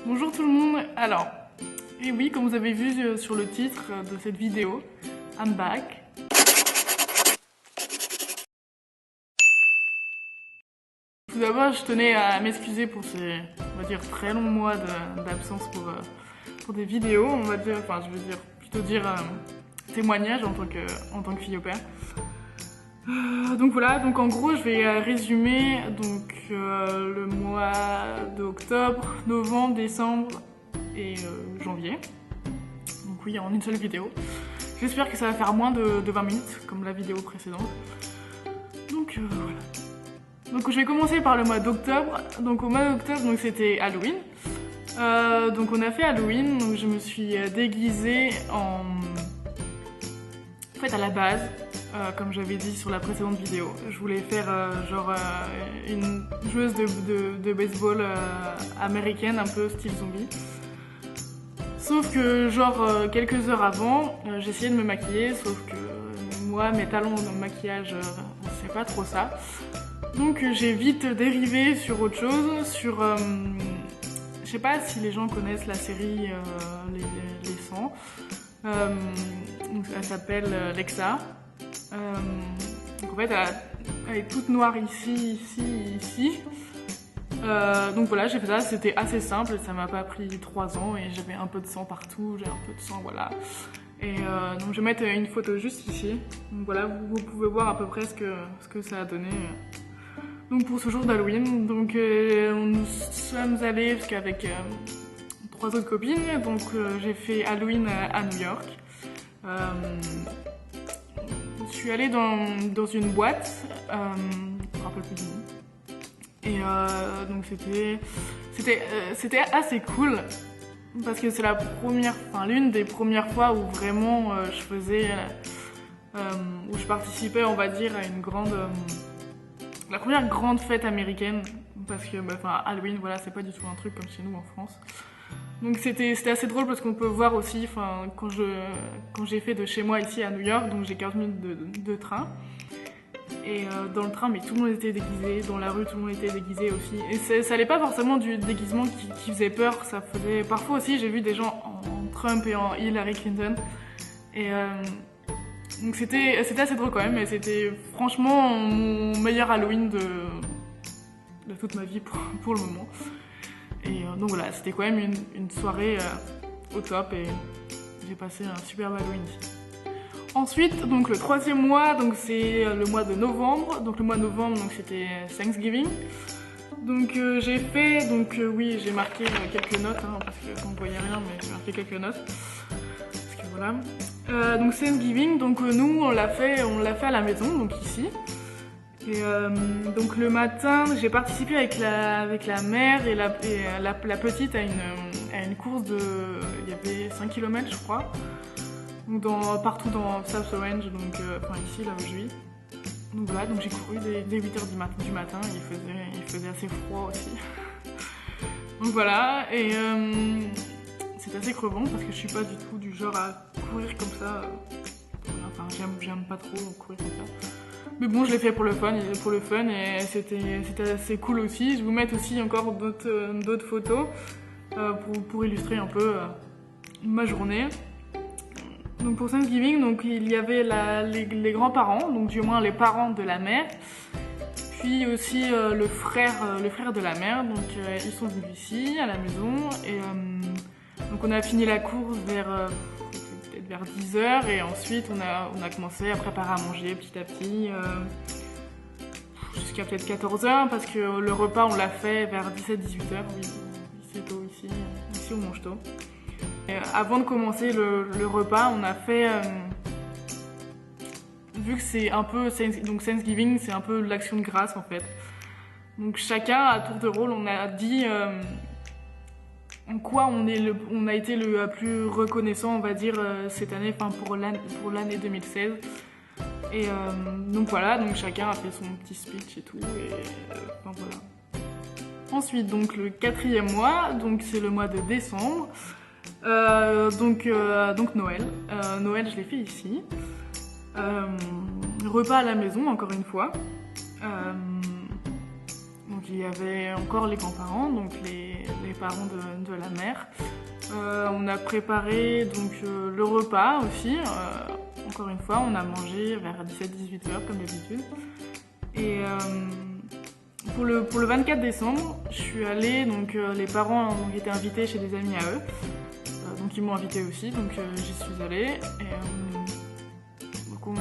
Bonjour tout le monde. Alors, et oui, comme vous avez vu sur le titre de cette vidéo, I'm back. Tout d'abord, je tenais à m'excuser pour ces, on va dire, très longs mois d'absence pour des vidéos, on va dire, enfin, je veux dire, plutôt dire témoignage en tant que fille au père. Donc voilà, donc en gros je vais résumer donc le mois d'octobre, novembre, décembre et janvier. Donc oui, en une seule vidéo. J'espère que ça va faire moins de 20 minutes comme la vidéo précédente. Donc voilà. Donc je vais commencer par le mois d'octobre. Donc au mois d'octobre, donc c'était Halloween. Donc on a fait Halloween, donc je me suis déguisée en fait à la base. Comme j'avais dit sur la précédente vidéo, je voulais faire une joueuse de baseball américaine, un peu style zombie. Sauf que quelques heures avant, j'ai essayé de me maquiller, sauf que moi, mes talents dans le maquillage, c'est pas trop ça. Donc j'ai vite dérivé sur autre chose, je sais pas si les gens connaissent la série Les 100. Donc elle s'appelle Lexa. Donc en fait elle est toute noire ici. Donc voilà, j'ai fait ça, c'était assez simple, ça m'a pas pris 3 ans et j'avais un peu de sang partout, j'ai un peu de sang, voilà. Et donc je vais mettre une photo juste ici. Donc voilà, vous pouvez voir à peu près ce que ça a donné. Donc pour ce jour d'Halloween, donc nous sommes allés avec 3 autres copines, donc j'ai fait Halloween à New York. Je suis allée dans une boîte, je me rappelle plus du nom. Et donc c'était assez cool parce que c'est l'une des premières fois où vraiment où je participais, on va dire, à la première grande fête américaine, parce que Halloween, voilà, c'est pas du tout un truc comme chez nous en France. Donc c'était assez drôle parce qu'on peut voir aussi, quand j'ai fait de chez moi ici à New York, donc j'ai 15 minutes de train. Et dans le train, mais tout le monde était déguisé, dans la rue tout le monde était déguisé aussi. Et ça allait pas forcément du déguisement qui faisait peur, ça faisait... Parfois aussi j'ai vu des gens en Trump et en Hillary Clinton. Et donc c'était assez drôle quand même, et c'était franchement mon meilleur Halloween de toute ma vie pour le moment. Et donc voilà, c'était quand même une soirée au top et j'ai passé un superbe Halloween ici. Ensuite, donc le 3e mois, donc c'est le mois de novembre. Donc le mois de novembre, donc c'était Thanksgiving. Donc j'ai fait, oui, j'ai marqué quelques notes, parce que vous ne voyez rien, mais j'ai marqué quelques notes. Parce que voilà. Donc Thanksgiving, donc nous on l'a fait à la maison, donc ici. Et donc le matin, j'ai participé avec la mère et la petite à une course il y avait 5 km je crois. Donc partout dans South Orange, donc ici là où je vis. Donc voilà, donc j'ai couru dès 8h du matin, il faisait assez froid aussi. Donc voilà, et c'est assez crevant parce que je suis pas du tout du genre à courir comme ça. J'aime pas trop courir comme ça. Mais bon, je l'ai fait pour le fun et c'était assez cool aussi. Je vais vous mettre aussi encore d'autres photos pour illustrer un peu ma journée. Donc pour Thanksgiving, donc il y avait les grands-parents, donc du moins les parents de la mère, puis aussi le frère de la mère. Donc ils sont venus ici à la maison et donc on a fini la course vers 10h et ensuite on a commencé à préparer à manger petit à petit jusqu'à peut-être 14h parce que le repas on l'a fait vers 17-18h. Oui, c'est tôt ici on mange tôt. Et avant de commencer le repas, on a fait vu que c'est un peu Thanksgiving, c'est un peu l'action de grâce en fait. Donc chacun à tour de rôle, on a dit en quoi on a été le plus reconnaissant, on va dire, cette année, pour l'année 2016. Et donc voilà, donc chacun a fait son petit speech et tout, et voilà. Ensuite, donc le 4e mois, donc c'est le mois de décembre, donc Noël. Noël, je l'ai fait ici. Repas à la maison, encore une fois. Donc donc il y avait encore les grands-parents, donc les parents de la mère. On a préparé donc le repas aussi. Encore une fois, on a mangé vers 17-18 heures comme d'habitude. Et pour le 24 décembre, je suis allée, donc les parents ont été invités chez des amis à eux. Donc ils m'ont invitée aussi, donc j'y suis allée. Et, donc on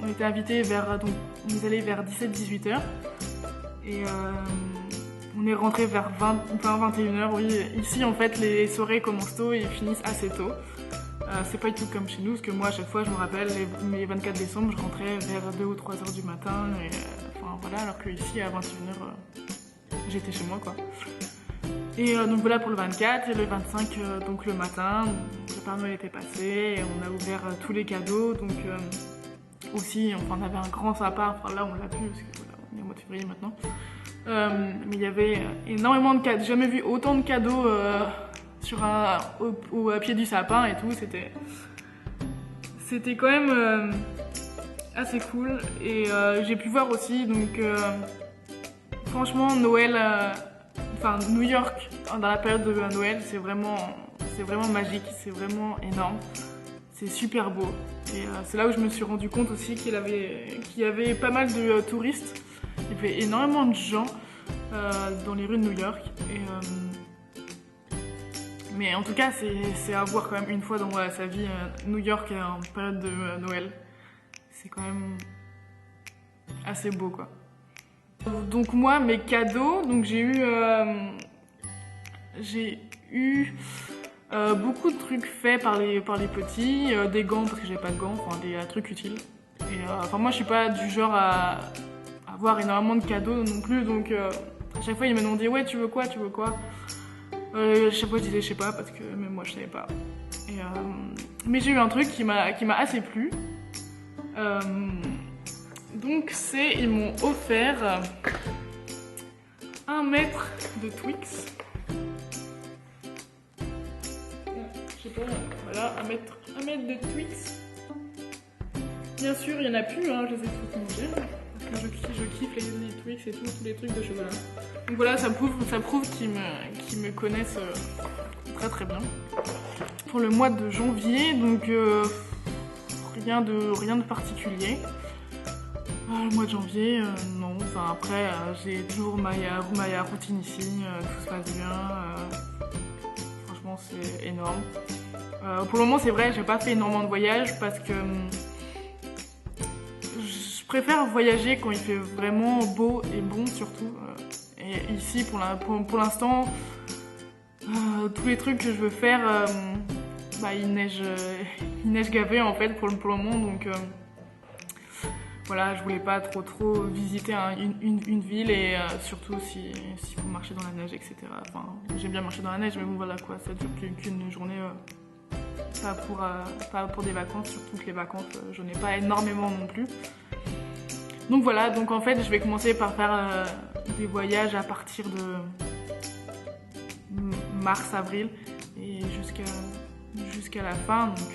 était invités donc on est allé vers 17-18 heures. Et on est rentré vers 20-21 heures, oui. Ici en fait les soirées commencent tôt et finissent assez tôt. C'est pas du tout comme chez nous, parce que moi à chaque fois je me rappelle mes 24 décembre je rentrais vers 2 ou 3 heures du matin et enfin voilà, alors que ici à 21 heures j'étais chez moi quoi. Et donc voilà pour le 24 et le 25 donc le matin, le Père Noël était passé et on a ouvert tous les cadeaux, donc aussi enfin, on avait un grand sapin, enfin là on l'a plus parce que voilà, on est au mois de février maintenant. Mais il y avait énormément de cadeaux, j'ai jamais vu autant de cadeaux au pied du sapin et tout, c'était quand même assez cool. Et j'ai pu voir aussi, donc franchement Noël, enfin New York dans la période de Noël, c'est vraiment magique, c'est vraiment énorme, c'est super beau. Et c'est là où je me suis rendu compte aussi qu'il y avait pas mal de touristes, il y avait énormément de gens dans les rues de New York. Et, mais en tout cas, c'est à voir quand même une fois dans sa vie. New York en période de Noël, c'est quand même assez beau quoi. Donc moi, mes cadeaux, donc j'ai eu beaucoup de trucs faits par les petits, des gants parce que j'avais pas de gants, enfin des trucs utiles. Et enfin moi, je suis pas du genre à avoir énormément de cadeaux non plus, donc à chaque fois ils me demandaient ouais tu veux quoi. Chaque fois je disais je sais pas parce que même moi je savais pas. Et, mais j'ai eu un truc qui m'a assez plu. Donc ils m'ont offert 1 mètre de Twix. Je sais pas, voilà, 1 mètre de Twix. Bien sûr il y en a plus, hein, je les ai tous mangés. Parce que je kiffe les Twix et tout, tous les trucs de chocolat. Donc voilà, ça prouve qu'ils me connaissent très très bien. Pour le mois de janvier, donc rien de particulier. Le mois de janvier, non. Enfin après, j'ai toujours ma routine ici, tout se passe bien. Franchement, c'est énorme. Pour le moment, c'est vrai, j'ai pas fait énormément de voyages parce que je préfère voyager quand il fait vraiment beau et bon surtout. Et ici, pour l'instant, tous les trucs que je veux faire, il neige gavé en fait pour le moment, donc voilà, je voulais pas trop visiter une ville et surtout s'il faut marcher dans la neige, etc. Enfin, j'aime bien marcher dans la neige, mais bon voilà quoi, ça dure qu'une journée, pas pour des vacances, surtout que les vacances, j'en ai pas énormément non plus. Donc voilà, donc en fait je vais commencer par faire des voyages à partir de mars-avril et jusqu'à la fin, donc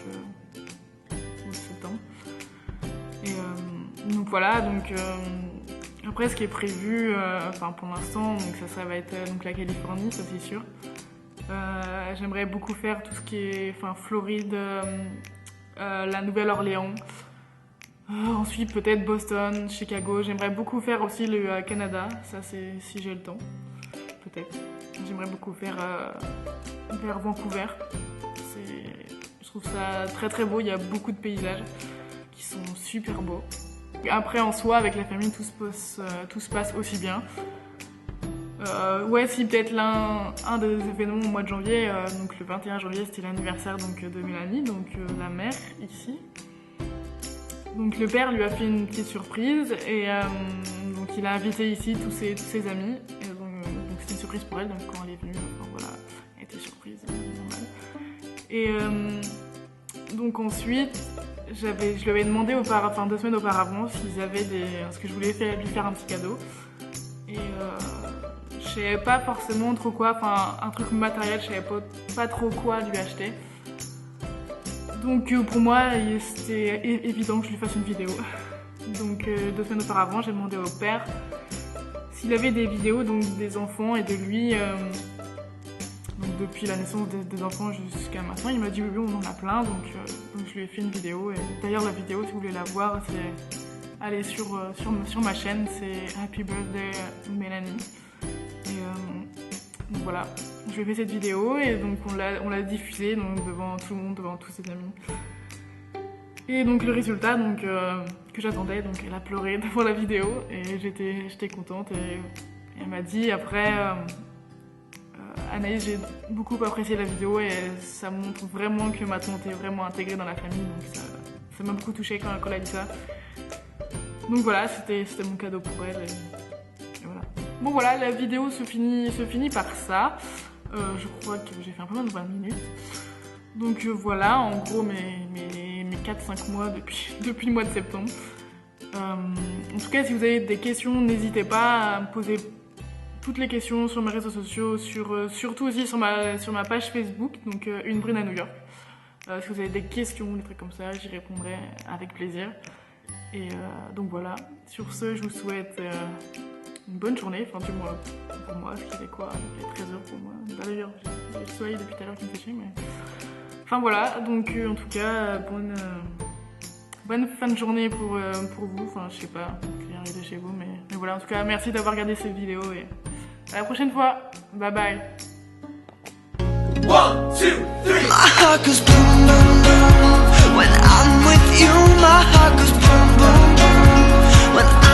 au septembre. Et donc voilà, donc après ce qui est prévu, pour l'instant, donc ça va être donc la Californie, ça c'est sûr. J'aimerais beaucoup faire tout ce qui est Floride, la Nouvelle-Orléans. Ensuite peut-être Boston, Chicago. J'aimerais beaucoup faire aussi le Canada, ça c'est si j'ai le temps, peut-être. J'aimerais beaucoup faire vers Vancouver. Je trouve ça très très beau, il y a beaucoup de paysages qui sont super beaux. Après en soi avec la famille tout se passe aussi bien. Ouais, si peut-être un des événements au mois de janvier, donc le 21 janvier c'était l'anniversaire de Mélanie, donc la mère ici. Donc le père lui a fait une petite surprise et donc il a invité ici tous ses amis. Et donc c'était une surprise pour elle, donc quand elle est venue, voilà, elle était surprise, normal. Et donc ensuite, je lui avais demandé 2 semaines auparavant s'ils avaient parce que je voulais lui faire un petit cadeau. Et je savais pas forcément trop quoi, un truc matériel, je savais pas trop quoi lui acheter. Donc pour moi, c'était évident que je lui fasse une vidéo. Donc 2 semaines auparavant, j'ai demandé au père il avait des vidéos donc des enfants et de lui, donc depuis la naissance des enfants jusqu'à maintenant. Il m'a dit oui, on en a plein, donc je lui ai fait une vidéo. Et d'ailleurs la vidéo, si vous voulez la voir, c'est aller sur ma chaîne, c'est Happy Birthday Mélanie. Donc voilà, je lui ai fait cette vidéo et donc on l'a diffusée donc, devant tout le monde, devant tous ses amis. Et donc le résultat donc, que j'attendais, donc elle a pleuré devant la vidéo et j'étais contente et elle m'a dit après Anaïs, j'ai beaucoup apprécié la vidéo et ça montre vraiment que ma tante est vraiment intégrée dans la famille, donc ça m'a beaucoup touchée quand elle a dit ça. Donc voilà, c'était mon cadeau pour elle et voilà. Bon voilà, la vidéo se finit par ça. Je crois que j'ai fait un peu moins de 20 minutes. Donc voilà, en gros mes 4-5 mois depuis le mois de septembre. En tout cas, si vous avez des questions, n'hésitez pas à me poser toutes les questions sur mes réseaux sociaux, surtout aussi sur ma page Facebook, donc Une Brune à New York. Si vous avez des questions, des trucs comme ça, j'y répondrai avec plaisir. Et donc voilà, sur ce, je vous souhaite une bonne journée, enfin du moins pour moi, ce qui fait quoi, il est 13h pour moi. D'ailleurs, j'ai le soleil depuis tout à l'heure qui me fait chier, mais... Enfin voilà, donc en tout cas, bonne fin de journée pour vous, enfin je sais pas, qui vient arriver chez vous, mais voilà, en tout cas, merci d'avoir regardé cette vidéo et à la prochaine fois, bye bye. 1, 2, 3. My heart goes boom, boom, boom. When I'm with you, my heart goes boom, boom, boom. When